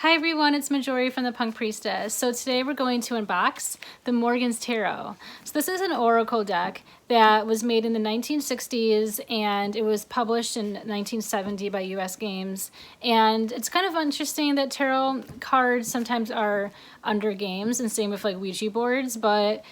Hi everyone, it's Majori from the Punk Priestess. So today we're going to unbox the Morgan's Tarot. So this is an oracle deck that was made in the 1960s and it was published in 1970 by US Games. And it's kind of interesting that tarot cards sometimes are under games, and same with like Ouija boards, but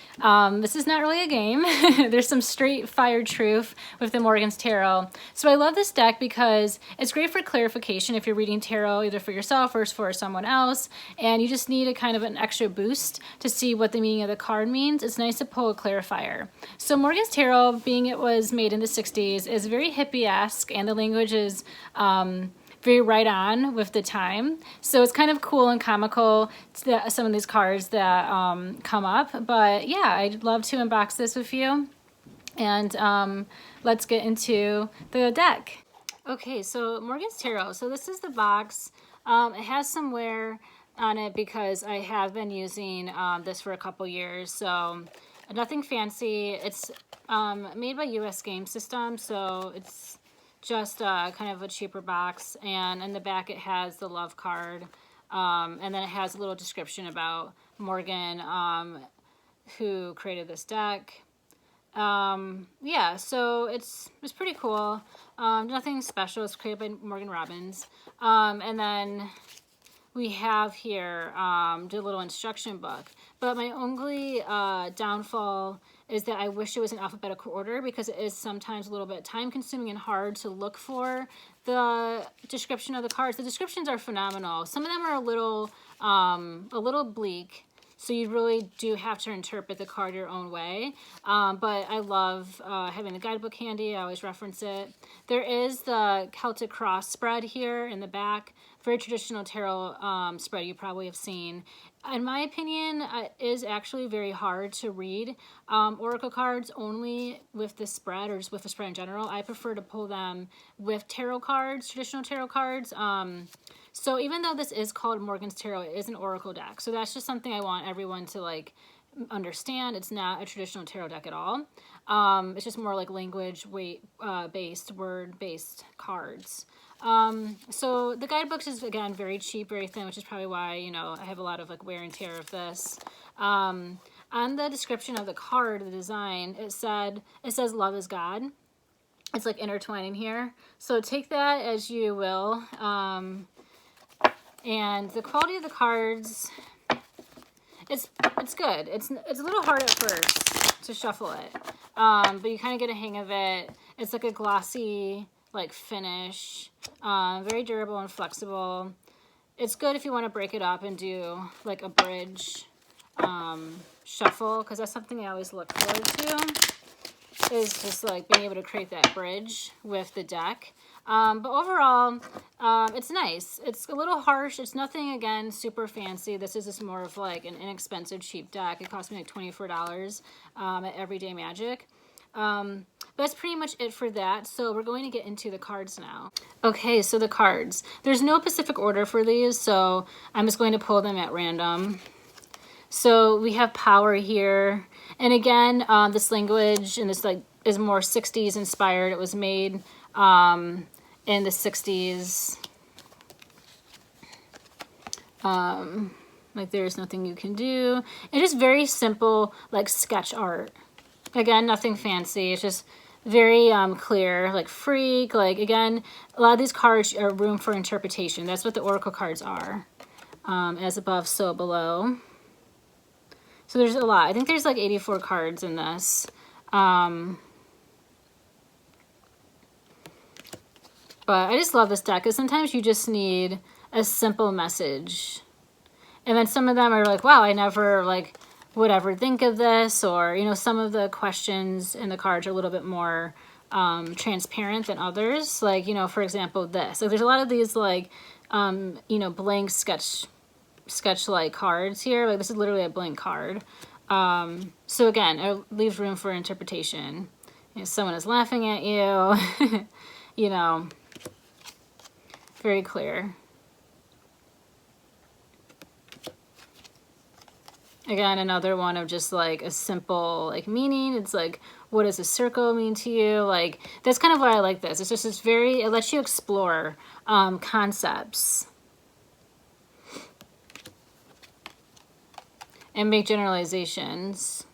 this is not really a game. There's some straight fire truth with the Morgan's Tarot. So I love this deck because it's great for clarification if you're reading tarot either for yourself or for someone else, and you just need a kind of an extra boost to see what the meaning of the card means. It's nice to pull a clarifier. So Morgan's Tarot, being it was made in the 60s, is very hippie-esque, and the language is very right on with the time. So it's kind of cool and comical, some of these cards that come up. But yeah, I'd love to unbox this with you. And let's get into the deck. Okay, so Morgan's Tarot. So this is the box. It has some wear on it because I have been using this for a couple years. So nothing fancy. It's made by US Game System, so it's just kind of a cheaper box, and in the back it has the love card, and then it has a little description about Morgan, who created this deck. Yeah, so it's pretty cool. Nothing special. It's created by Morgan Robbins, and then we have here the little instruction book. But my only downfall is that I wish it was in alphabetical order, because it is sometimes a little bit time consuming and hard to look for the description of the cards. The descriptions are phenomenal. Some of them are a little bleak, so you really do have to interpret the card your own way. But I love having the guidebook handy. I always reference it. There is the Celtic Cross spread here in the back. Very traditional tarot spread you probably have seen. In my opinion, it is actually very hard to read oracle cards only with the spread, or just with the spread in general. I prefer to pull them with tarot cards, traditional tarot cards. So even though this is called Morgan's Tarot, it is an oracle deck. So that's just something I want everyone to like understand. It's not a traditional tarot deck at all. It's just more like language based, word based cards. So the guidebooks is, again, very cheap, very thin, which is probably why, you know, I have a lot of like wear and tear of this. On the description of the card, the design, it says love is God. It's like intertwining here. So take that as you will. And the quality of the cards, it's good. It's a little hard at first to shuffle it. But you kind of get a hang of it. It's like a glossy like finish, very durable and flexible. It's good if you want to break it up and do like a bridge shuffle, because that's something I always look forward to, is just like being able to create that bridge with the deck. But overall, it's nice. It's a little harsh. It's nothing, again, super fancy. This is just more of like an inexpensive, cheap deck. It cost me like $24 at Everyday Magic. But that's pretty much it for that. So we're going to get into the cards now. Okay, so the cards. There's no specific order for these, so I'm just going to pull them at random. So we have power here. And again, this language and this like is more 60s inspired. It was made in the 60s. Like there's nothing you can do. It is very simple, like sketch art. Again, nothing fancy. It's just very clear, like freak. Like, again, a lot of these cards are room for interpretation. That's what the oracle cards are. As above, so below. So there's a lot. I think there's like 84 cards in this. But I just love this deck, because sometimes you just need a simple message. And then some of them are like, wow, I never like would ever think of this, or, you know, some of the questions in the cards are a little bit more transparent than others. Like, you know, for example, this. Like, there's a lot of these like, you know, blank sketch-like cards here. Like, this is literally a blank card. So again, it leaves room for interpretation. You know, someone is laughing at you. You know, very clear. Again, another one of just like a simple like meaning. It's like, what does a circle mean to you? Like, that's kind of why I like this. It's just, it lets you explore concepts. and make generalizations.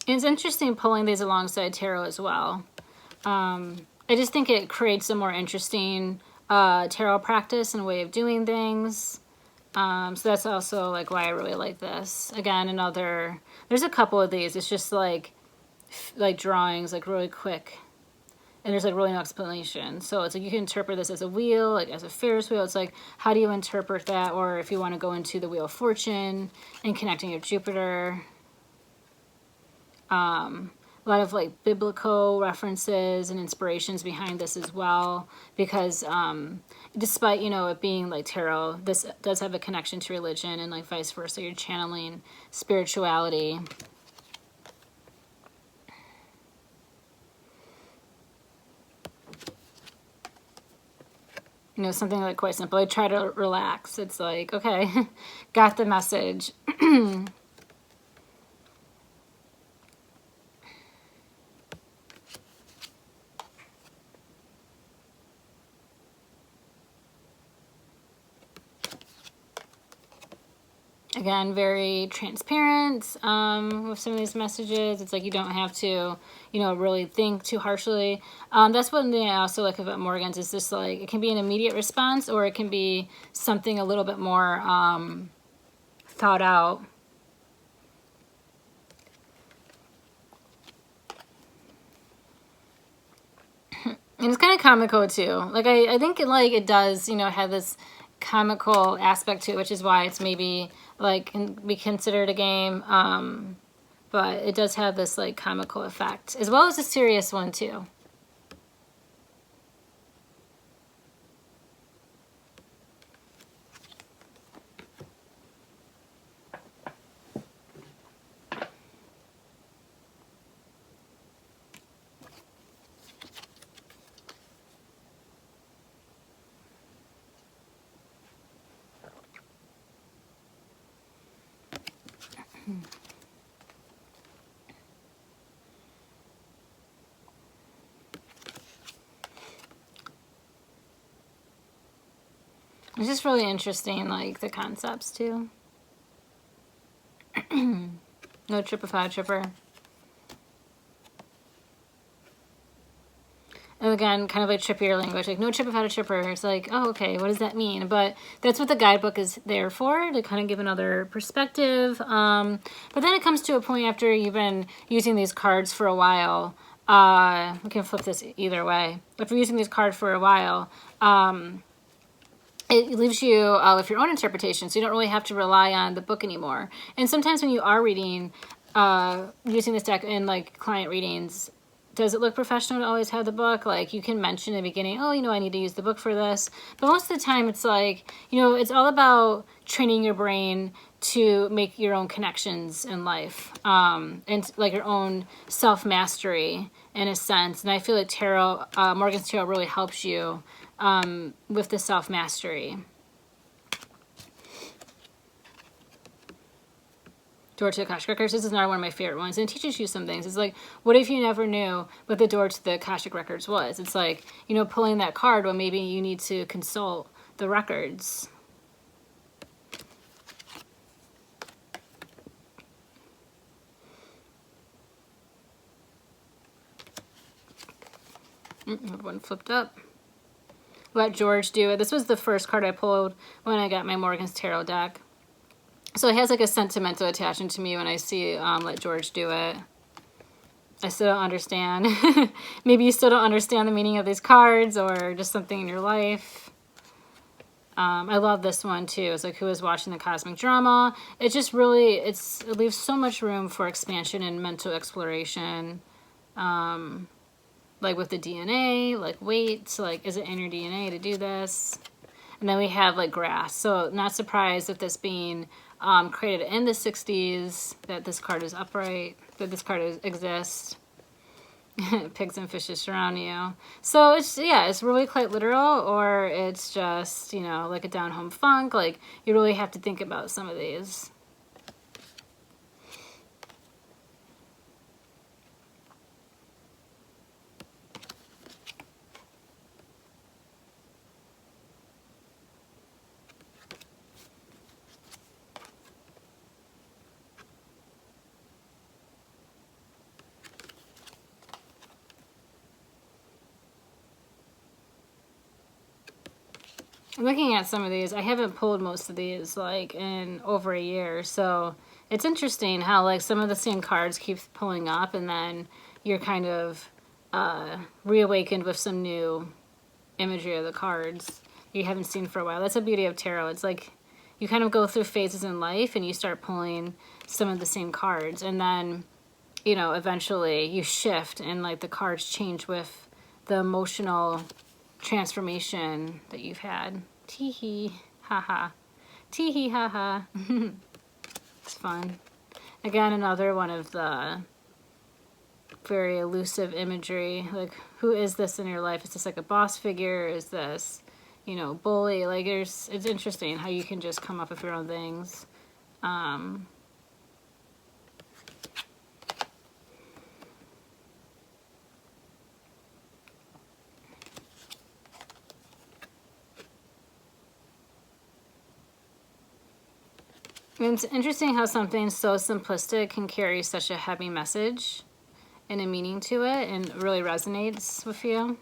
And it's interesting pulling these alongside tarot as well. I just think it creates a more interesting tarot practice and way of doing things. So that's also like why I really like this. Again, there's a couple of these. It's just like drawings, like really quick. And there's like really no explanation. So it's like you can interpret this as a wheel, like as a Ferris wheel. It's like, how do you interpret that? Or if you want to go into the Wheel of Fortune and connecting your Jupiter. A lot of like biblical references and inspirations behind this as well, because despite, you know, it being like tarot, this does have a connection to religion and like vice versa. You're channeling spirituality. You know, something like quite simple. I try to relax. It's like, okay, got the message. Again, very transparent with some of these messages. It's like you don't have to, you know, really think too harshly. That's one thing I also like about Morgan's is just like, it can be an immediate response or it can be something a little bit more thought out. And it's kind of comical too. Like I think it does, you know, have this comical aspect to it, which is why it's maybe like can be considered a game, but it does have this like comical effect as well as a serious one too. It's just really interesting, like the concepts too. No trip without a tripper. And again, kind of like trippier language, like no trip without a tripper. It's like, oh, okay, what does that mean? But that's what the guidebook is there for, to kind of give another perspective. But then it comes to a point after you've been using these cards for a while. We can flip this either way. If you're using these cards for a while, it leaves you with your own interpretation, so you don't really have to rely on the book anymore. And sometimes when you are reading, using this deck in like client readings, does it look professional to always have the book? Like you can mention in the beginning, oh, you know, I need to use the book for this. But most of the time it's like, you know, it's all about training your brain to make your own connections in life, and like your own self-mastery in a sense. And I feel like tarot, Morgan's Tarot really helps you with the self-mastery. Door to the Akashic Records. This is another one of my favorite ones. And it teaches you some things. It's like, what if you never knew what the door to the Akashic Records was? It's like, you know, pulling that card, well, maybe you need to consult the records. One flipped up. Let George do it. This was the first card I pulled when I got my Morgan's Tarot deck. So it has like a sentimental attachment to me when I see Let George do it. I still don't understand. Maybe you still don't understand the meaning of these cards or just something in your life. I love this one too. It's like, who is watching the cosmic drama? It just really, it leaves so much room for expansion and mental exploration. Like with the DNA, like wait, like is it in your DNA to do this? And then we have like grass. So not surprised with this being created in the 60s, that this card is upright, that this card exists. Pigs and fishes surround you. So it's, yeah, it's really quite literal, or it's just, you know, like a down home funk. Like you really have to think about some of these. I'm looking at some of these. I haven't pulled most of these like in over a year, so it's interesting how like some of the same cards keep pulling up, and then you're kind of reawakened with some new imagery of the cards you haven't seen for a while. That's the beauty of tarot. It's like you kind of go through phases in life and you start pulling some of the same cards, and then, you know, eventually you shift and like the cards change with the emotional transformation that you've had. Tee-hee, haha. Tee-hee, haha. It's fun. Again, another one of the very elusive imagery. Like, who is this in your life? Is this like a boss figure? Is this, you know, bully? Like, it's interesting how you can just come up with your own things. And it's interesting how something so simplistic can carry such a heavy message and a meaning to it, and really resonates with you.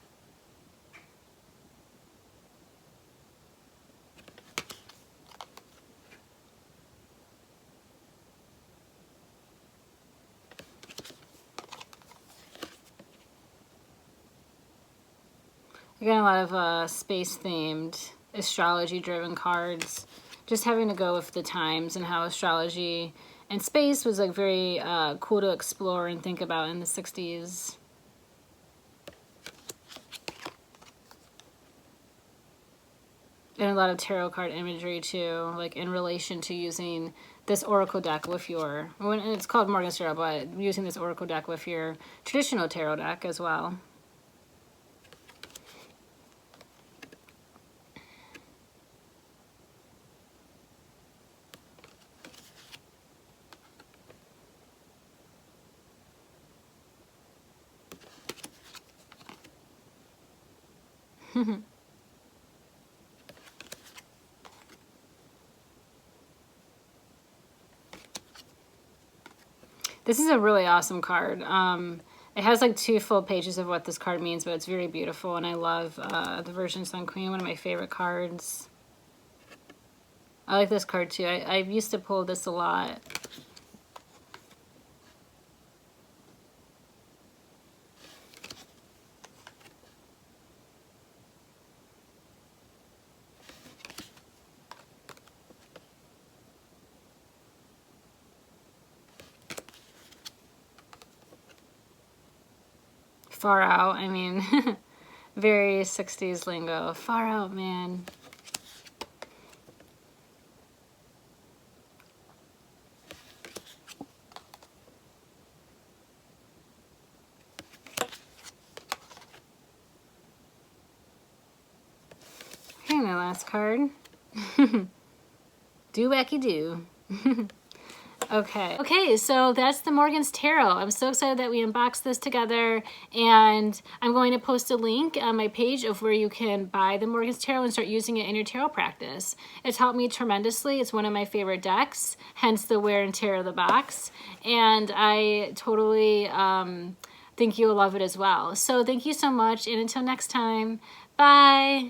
Again, a lot of space-themed, astrology-driven cards. Just having to go with the times and how astrology and space was like very cool to explore and think about in the 60s. And a lot of tarot card imagery too, like in relation to using this oracle deck with your, when it's called Morgan's Tarot, but using this oracle deck with your traditional tarot deck as well. This is a really awesome card. It has like 2 full pages of what this card means, but it's very beautiful, and I love the Virgin Sun Queen, one of my favorite cards. I like this card too. I used to pull this a lot. Far out, I mean, very 60s lingo. Far out, man. Okay, my last card. Do wacky do. Okay, so that's the Morgan's Tarot. I'm so excited that we unboxed this together, and I'm going to post a link on my page of where you can buy the Morgan's Tarot and start using it in your tarot practice. It's helped me tremendously. It's one of my favorite decks, hence the wear and tear of the box, and I totally think you'll love it as well. So thank you so much, and until next time, bye!